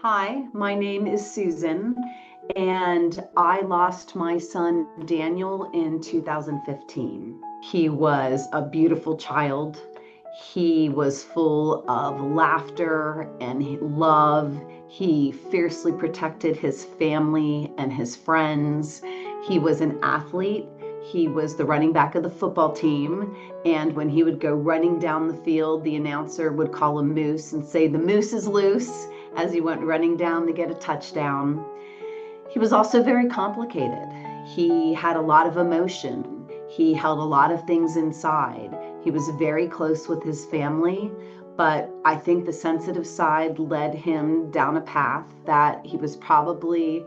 Hi, my name is Susan, and I lost my son Daniel in 2015. He was a beautiful child. He was full of laughter and love. He fiercely protected his family and his friends. He was an athlete. He was the running back of the football team. And when he would go running down the field, the announcer would call him Moose and say, "The moose is loose," as he went running down to get a touchdown. He was also very complicated. He had a lot of emotion. He held a lot of things inside. He was very close with his family, but I think the sensitive side led him down a path that he was probably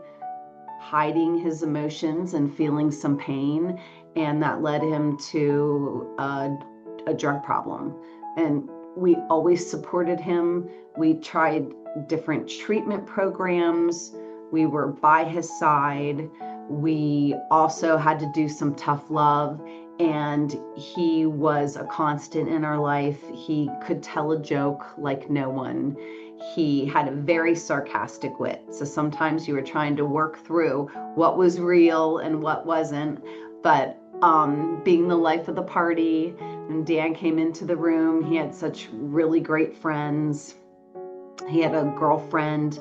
hiding his emotions and feeling some pain, and that led him to a drug problem. And we always supported him. We tried different treatment programs. We were by his side. We also had to do some tough love, and he was a constant in our life. He could tell a joke like no one. He had a very sarcastic wit. So sometimes you were trying to work through what was real and what wasn't. But being the life of the party, and Dan came into the room, he had such really great friends. He had a girlfriend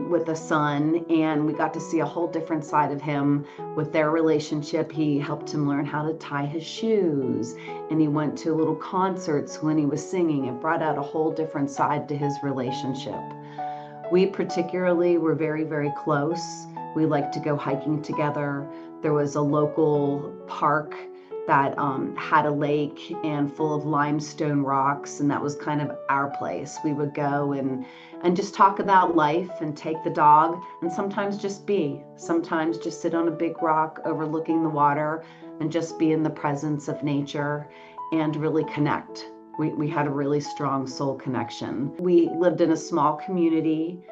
with a son, and we got to see a whole different side of him with their relationship. He helped him learn how to tie his shoes, and he went to little concerts when he was singing. It brought out a whole different side to his relationship. We particularly were very, very close. We liked to go hiking together. There was a local park that had a lake and full of limestone rocks, and that was kind of our place. We would go and just talk about life and take the dog, and sometimes just be. Sometimes just sit on a big rock overlooking the water and just be in the presence of nature and really connect. We had a really strong soul connection. We lived in a small community,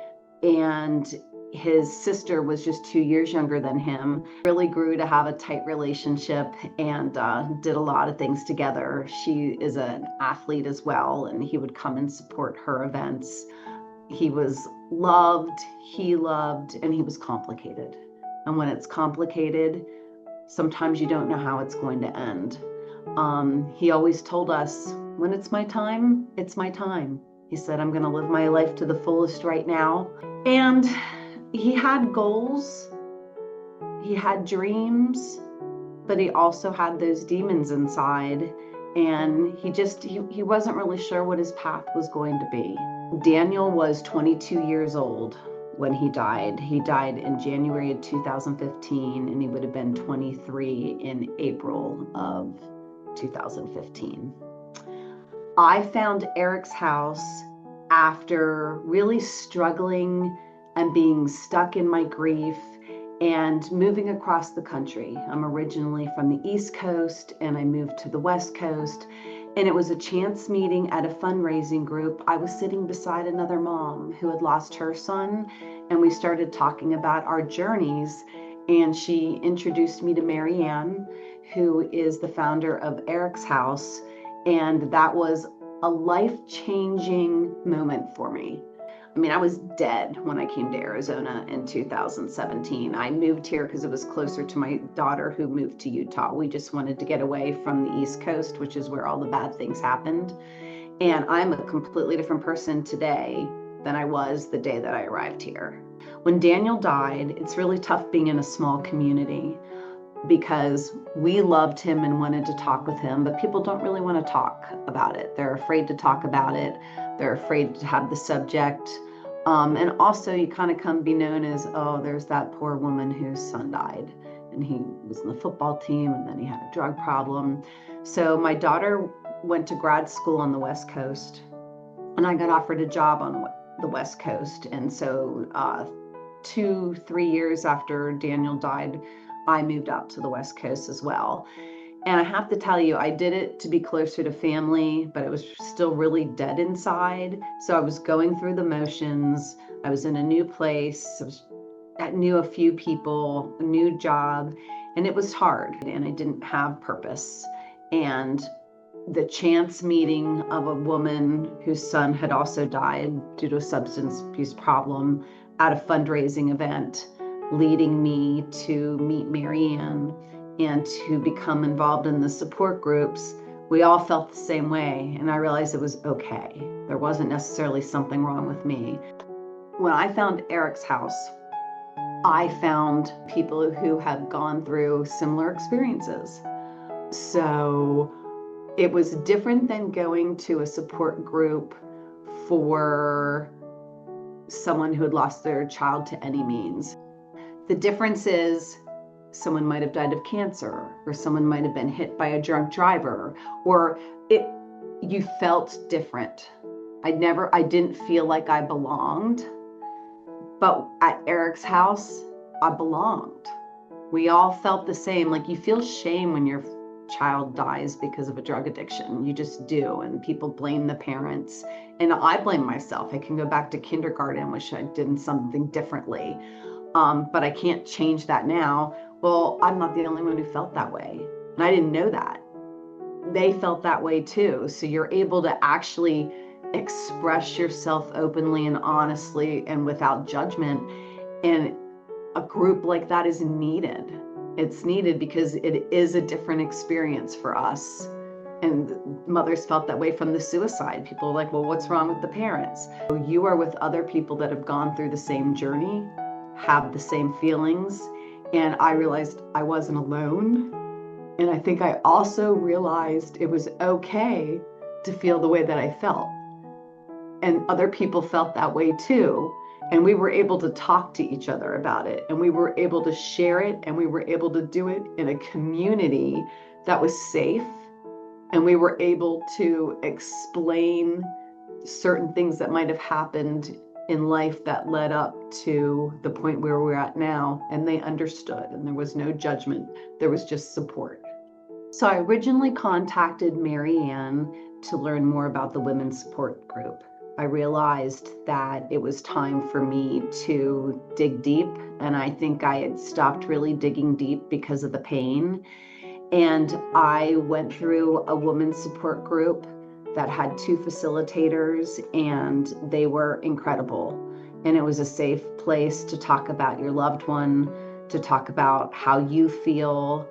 and his sister was just 2 years younger than him. Really grew to have a tight relationship and did a lot of things together. She is an athlete as well, and he would come and support her events. He was loved, and he was complicated. And when it's complicated, sometimes you don't know how it's going to end. He always told us, when it's my time, it's my time. He said, I'm going to live my life to the fullest right now. And he had goals, he had dreams, but he also had those demons inside. And he wasn't really sure what his path was going to be. Daniel was 22 years old when he died. He died in January of 2015, and he would have been 23 in April of 2015. I found EricsHouse after really struggling and being stuck in my grief and moving across the country. I'm originally from the East Coast, and I moved to the West Coast, and it was a chance meeting at a fundraising group. I was sitting beside another mom who had lost her son, and we started talking about our journeys, and she introduced me to Marianne, who is the founder of EricsHouse, and that was a life-changing moment for me. I mean, I was dead when I came to Arizona in 2017. I moved here because it was closer to my daughter who moved to Utah. We just wanted to get away from the East Coast, which is where all the bad things happened. And I'm a completely different person today than I was the day that I arrived here. When Daniel died, it's really tough being in a small community because we loved him and wanted to talk with him, but people don't really want to talk about it. They're afraid to talk about it. They're afraid to have the subject. And also you kind of come be known as, oh, there's that poor woman whose son died, and he was in the football team, and then he had a drug problem. So my daughter went to grad school on the West Coast, and I got offered a job on the West Coast. And so 2-3 years after Daniel died, I moved out to the West Coast as well. And I have to tell you, I did it to be closer to family, but it was still really dead inside. So I was going through the motions. I was in a new place. I knew a few people, a new job, and it was hard, and I didn't have purpose. And the chance meeting of a woman whose son had also died due to a substance abuse problem at a fundraising event, leading me to meet Marianne and to become involved in the support groups. We all felt the same way, and I realized it was okay. There wasn't necessarily something wrong with me. When I found EricsHouse, I found people who had gone through similar experiences. So it was different than going to a support group for someone who had lost their child to any means. The difference is someone might have died of cancer, or someone might have been hit by a drunk driver, or you felt different. I didn't feel like I belonged, but at EricsHouse, I belonged. We all felt the same. Like, you feel shame when your child dies because of a drug addiction. You just do, and people blame the parents. And I blame myself. I can go back to kindergarten, wish I'd done something differently. But I can't change that now. Well, I'm not the only one who felt that way. And I didn't know that. They felt that way too. So you're able to actually express yourself openly and honestly and without judgment. And a group like that is needed. It's needed because it is a different experience for us. And mothers felt that way from the suicide. People are like, well, what's wrong with the parents? So you are with other people that have gone through the same journey, have the same feelings. And I realized I wasn't alone. And I think I also realized it was okay to feel the way that I felt. And other people felt that way too. And we were able to talk to each other about it. And we were able to share it. And we were able to do it in a community that was safe. And we were able to explain certain things that might have happened in life that led up to the point where we're at now. And they understood, and there was no judgment. There was just support. So I originally contacted Marianne to learn more about the women's support group. I realized that it was time for me to dig deep, and I think I had stopped really digging deep because of the pain. And I went through a women's support group that had 2 facilitators, and they were incredible. And it was a safe place to talk about your loved one, to talk about how you feel.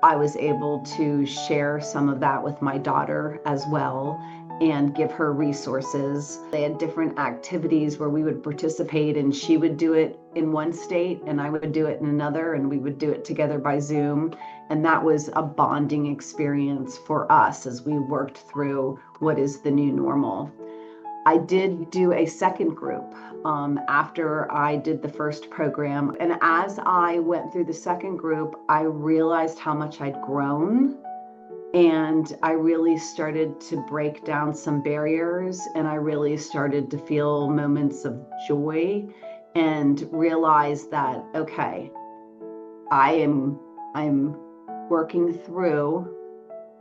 I was able to share some of that with my daughter as well and give her resources. They had different activities where we would participate, and she would do it in one state and I would do it in another, and we would do it together by Zoom. And that was a bonding experience for us as we worked through what is the new normal. I did do a second group after I did the first program. And as I went through the second group, I realized how much I'd grown. And I really started to break down some barriers, and I really started to feel moments of joy and realize that, okay, I'm working through,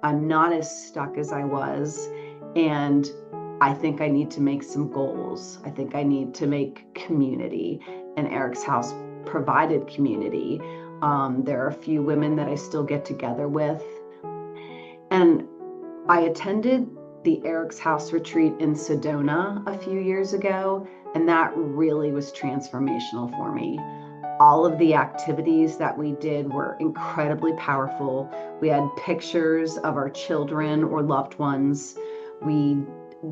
I'm not as stuck as I was, and I think I need to make some goals. I think I need to make community, and EricsHouse provided community. There are a few women that I still get together with. And I attended the EricsHouse retreat in Sedona a few years ago, and that really was transformational for me. All of the activities that we did were incredibly powerful. We had pictures of our children or loved ones. We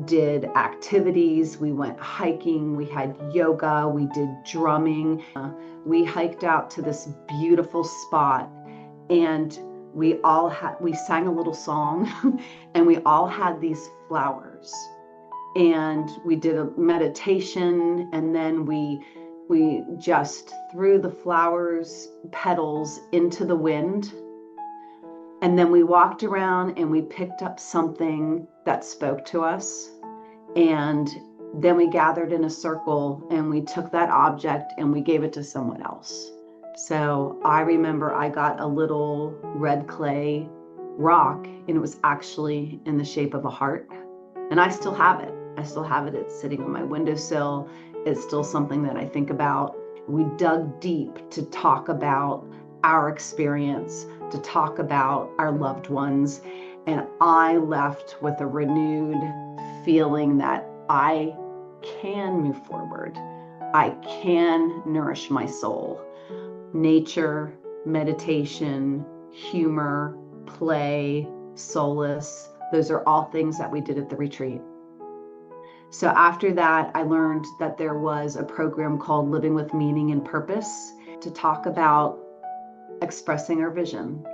did activities. We went hiking. We had yoga. We did drumming. We hiked out to this beautiful spot, and we sang a little song and we all had these flowers, and we did a meditation, and then we just threw the flowers petals into the wind, and then we walked around and we picked up something that spoke to us, and then we gathered in a circle and we took that object and we gave it to someone else. So I remember I got a little red clay rock, and it was actually in the shape of a heart. And I still have it. It's sitting on my windowsill. It's still something that I think about. We dug deep to talk about our experience, to talk about our loved ones. And I left with a renewed feeling that I can move forward. I can nourish my soul. Nature, meditation, humor, play, solace, those are all things that we did at the retreat. So after that, I learned that there was a program called Living with Meaning and Purpose to talk about expressing our vision.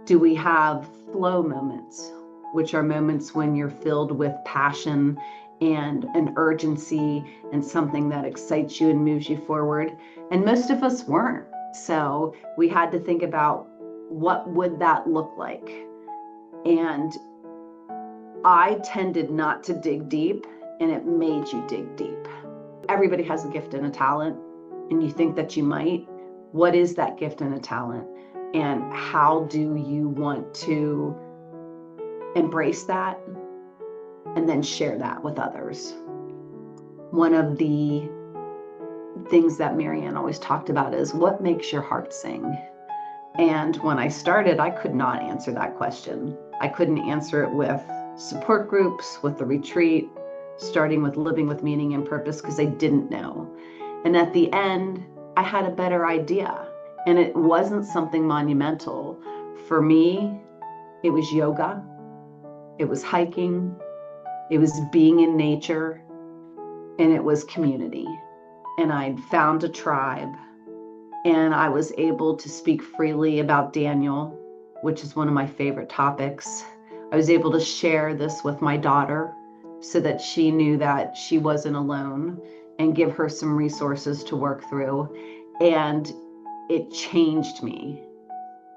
Do we have flow moments, which are moments when you're filled with passion and an urgency and something that excites you and moves you forward? And most of us weren't. So we had to think about what would that look like? And I tended not to dig deep, and it made you dig deep. Everybody has a gift and a talent, and you think that you might. What is that gift and a talent? And how do you want to embrace that and then share that with others? One of the things that Marianne always talked about is what makes your heart sing? And when I started, I could not answer that question. I couldn't answer it with support groups, with the retreat, starting with Living with Meaning and Purpose, because I didn't know. And at the end, I had a better idea. And it wasn't something monumental. For me, it was yoga, it was hiking, it was being in nature, and it was community. And I'd found a tribe, and I was able to speak freely about Daniel, which is one of my favorite topics. I was able to share this with my daughter so that she knew that she wasn't alone, and give her some resources to work through. And it changed me.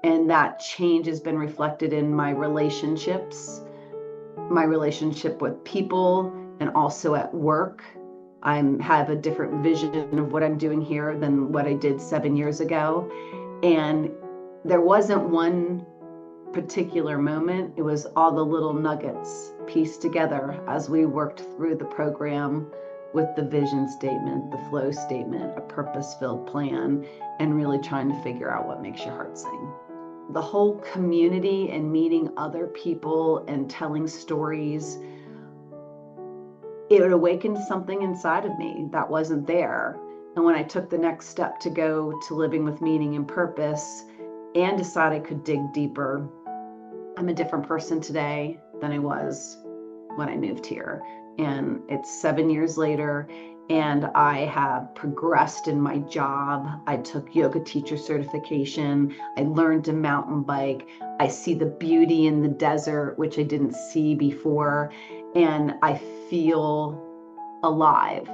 And that change has been reflected in my relationships, my relationship with people, and also at work. I have a different vision of what I'm doing here than what I did 7 years ago. And there wasn't one particular moment. It was all the little nuggets pieced together as we worked through the program with the vision statement, the flow statement, a purpose-filled plan, and really trying to figure out what makes your heart sing. The whole community and meeting other people and telling stories, it awakened something inside of me that wasn't there. And when I took the next step to go to Living with Meaning and Purpose and decide I could dig deeper, I'm a different person today than I was when I moved here. And it's 7 years later, and I have progressed in my job. I took yoga teacher certification. I learned to mountain bike. I see the beauty in the desert, which I didn't see before. And I feel alive.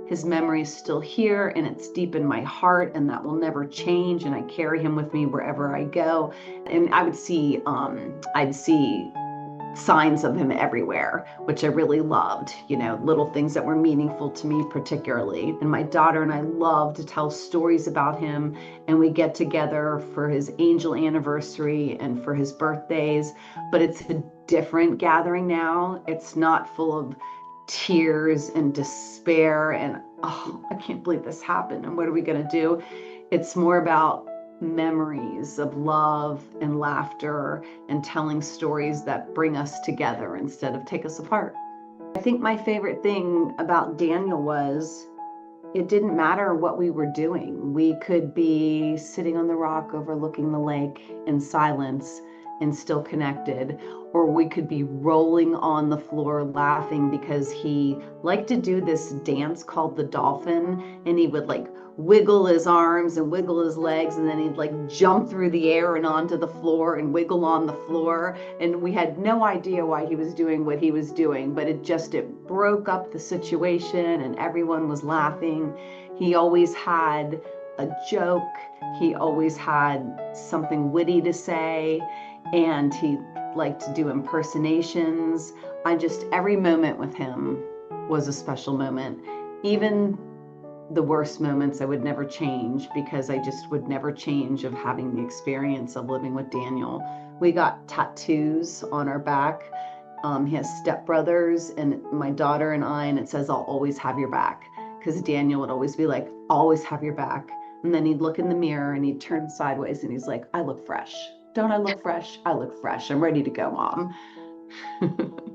His memory is still here, and it's deep in my heart, and that will never change. And I carry him with me wherever I go. And I'd see signs of him everywhere, which I really loved, little things that were meaningful to me particularly. And my daughter and I love to tell stories about him, and we get together for his angel anniversary and for his birthdays, but it's a different gathering now. It's not full of tears and despair and, oh, I can't believe this happened and what are we going to do? It's more about memories of love and laughter and telling stories that bring us together instead of take us apart. I think my favorite thing about Daniel was it didn't matter what we were doing. We could be sitting on the rock overlooking the lake in silence and still connected, or we could be rolling on the floor laughing because he liked to do this dance called the dolphin, and he would wiggle his arms and wiggle his legs, and then he'd jump through the air and onto the floor and wiggle on the floor. And we had no idea why he was doing what he was doing, but it broke up the situation and everyone was laughing. He always had a joke. He always had something witty to say, and he liked to do impersonations. Every moment with him was a special moment. Even the worst moments I would never change, because I just would never change of having the experience of living with Daniel. We got tattoos on our back. He has stepbrothers and my daughter and I, and it says, "I'll always have your back." Because Daniel would always be like, "Always have your back." And then he'd look in the mirror and he'd turn sideways and he's like, "I look fresh. Don't I look fresh? I look fresh. I'm ready to go, Mom.